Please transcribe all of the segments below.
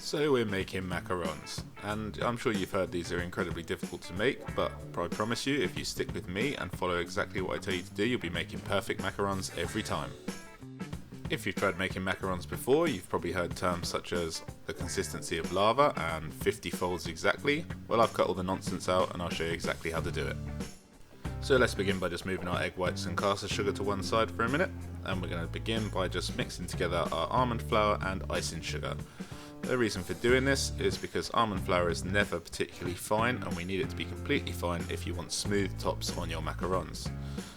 So we're making macarons, and I'm sure you've heard these are incredibly difficult to make, but I promise you, if you stick with me and follow exactly what I tell you to do, you'll be making perfect macarons every time. If you've tried making macarons before, you've probably heard terms such as the consistency of lava and 50 folds exactly. Well, I've cut all the nonsense out and I'll show you exactly how to do it. So let's begin by just moving our egg whites and caster sugar to one side for a minute, and we're going to begin by just mixing together our almond flour and icing sugar. The reason for doing this is because almond flour is never particularly fine, and we need it to be completely fine if you want smooth tops on your macarons.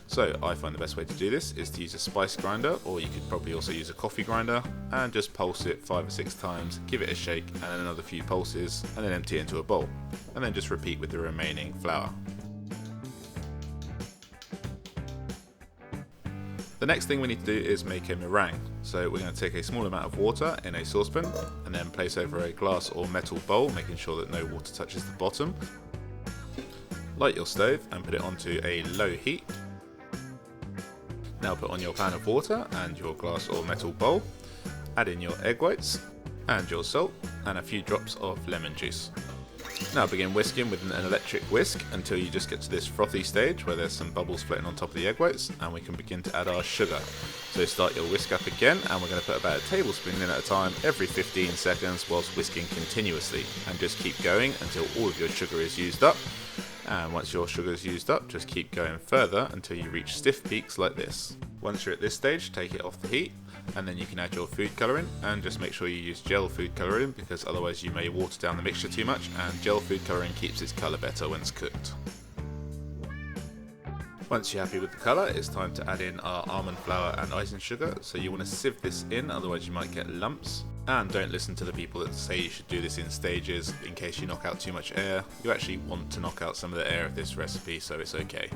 So I find the best way to do this is to use a spice grinder, or you could probably also use a coffee grinder, and just pulse it 5 or 6 times, give it a shake and then another few pulses, and then empty it into a bowl, and then just repeat with the remaining flour. The next thing we need to do is make a meringue. So we're going to take a small amount of water in a saucepan and then place over a glass or metal bowl, making sure that no water touches the bottom. Light your stove and put it onto a low heat. Now put on your pan of water and your glass or metal bowl. Add in your egg whites and your salt and a few drops of lemon juice. Now begin whisking with an electric whisk until you just get to this frothy stage where there's some bubbles floating on top of the egg whites, and we can begin to add our sugar. So start your whisk up again, and we're going to put about a tablespoon in at a time every 15 seconds whilst whisking continuously, and just keep going until all of your sugar is used up. And once your sugar is used up, just keep going further until you reach stiff peaks like this. Once you're at this stage, take it off the heat, and then you can add your food colouring, and just make sure you use gel food colouring because otherwise you may water down the mixture too much, and gel food colouring keeps its colour better when it's cooked. Once you're happy with the colour, it's time to add in our almond flour and icing sugar. So you want to sieve this in, otherwise you might get lumps. And don't listen to the people that say you should do this in stages in case you knock out too much air. You actually want to knock out some of the air of this recipe, so it's okay.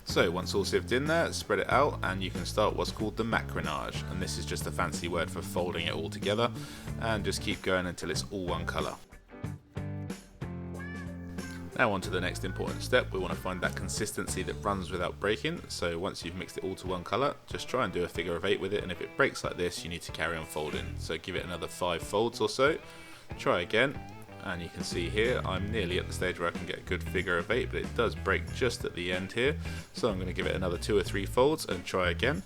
So once all sieved in there, spread it out and you can start what's called the Macronage, and this is just a fancy word for folding it all together, and just keep going until it's all one colour. Now on to the next important step. We want to find that consistency that runs without breaking. So once you've mixed it all to one colour, just try and do a figure of 8 with it, and if it breaks like this you need to carry on folding. So give it another 5 folds or so, try again, and you can see here I'm nearly at the stage where I can get a good figure of 8, but it does break just at the end here. So I'm going to give it another 2 or 3 folds and try again.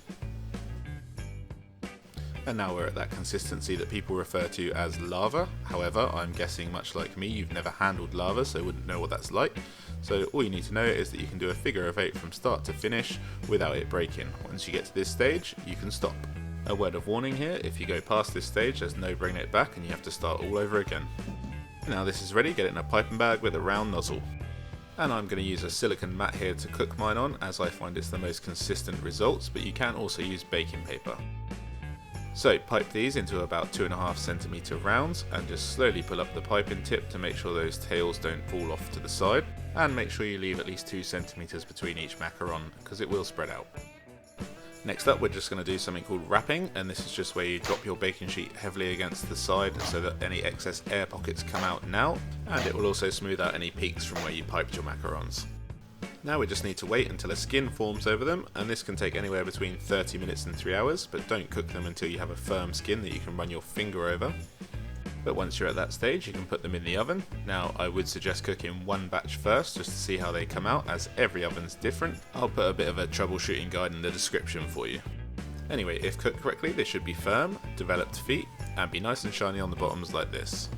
And now we're at that consistency that people refer to as lava. However, I'm guessing much like me, you've never handled lava, so wouldn't know what that's like. So all you need to know is that you can do a figure of 8 from start to finish without it breaking. Once you get to this stage, you can stop. A word of warning here, if you go past this stage, there's no bringing it back and you have to start all over again. Now this is ready, get it in a piping bag with a round nozzle. And I'm going to use a silicone mat here to cook mine on, as I find it's the most consistent results, but you can also use baking paper. So pipe these into about 2.5 centimetre rounds and just slowly pull up the piping tip to make sure those tails don't fall off to the side, and make sure you leave at least 2 centimetres between each macaron because it will spread out. Next up, we're just going to do something called wrapping, and this is just where you drop your baking sheet heavily against the side so that any excess air pockets come out now, and it will also smooth out any peaks from where you piped your macarons. Now we just need to wait until a skin forms over them, and this can take anywhere between 30 minutes and 3 hours, but don't cook them until you have a firm skin that you can run your finger over. But once you're at that stage, you can put them in the oven. Now I would suggest cooking one batch first just to see how they come out, as every oven's different. I'll put a bit of a troubleshooting guide in the description for you. Anyway, if cooked correctly, they should be firm, developed feet, and be nice and shiny on the bottoms like this.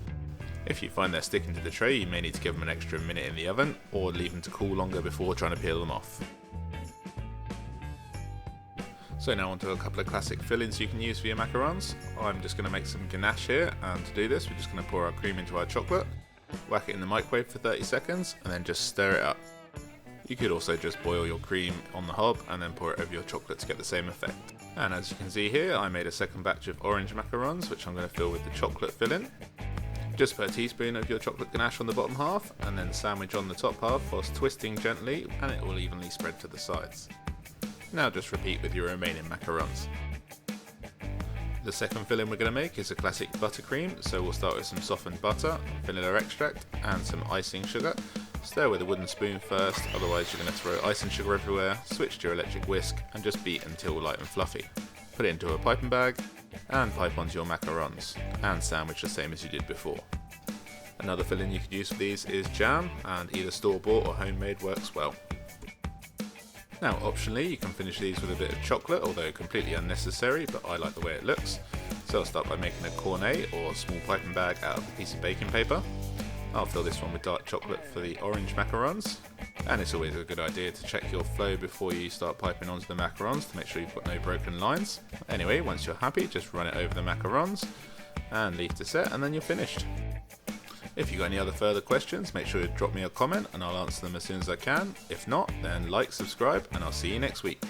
If you find they're sticking to the tray, you may need to give them an extra minute in the oven, or leave them to cool longer before trying to peel them off. So now onto a couple of classic fillings you can use for your macarons. I'm just going to make some ganache here, and to do this we're just going to pour our cream into our chocolate, whack it in the microwave for 30 seconds, and then just stir it up. You could also just boil your cream on the hob and then pour it over your chocolate to get the same effect. And as you can see here, I made a second batch of orange macarons, which I'm going to fill with the chocolate filling. Just put a teaspoon of your chocolate ganache on the bottom half, and then sandwich on the top half whilst twisting gently, and it will evenly spread to the sides. Now just repeat with your remaining macarons. The second filling we're going to make is a classic buttercream, so we'll start with some softened butter, vanilla extract and some icing sugar. Stir with a wooden spoon first, otherwise you're going to throw icing sugar everywhere. Switch to your electric whisk and just beat until light and fluffy. Put it into a piping bag and pipe onto your macarons, and sandwich the same as you did before. Another filling you could use for these is jam, and either store-bought or homemade works well. Now optionally you can finish these with a bit of chocolate, although completely unnecessary, but I like the way it looks. So I'll start by making a cornet or small piping bag out of a piece of baking paper. I'll fill this one with dark chocolate for the orange macarons. And it's always a good idea to check your flow before you start piping onto the macarons to make sure you've got no broken lines. Anyway, once you're happy, just run it over the macarons and leave to set, and then you're finished. If you've got any other further questions, make sure you drop me a comment and I'll answer them as soon as I can. If not, then like, subscribe, and I'll see you next week.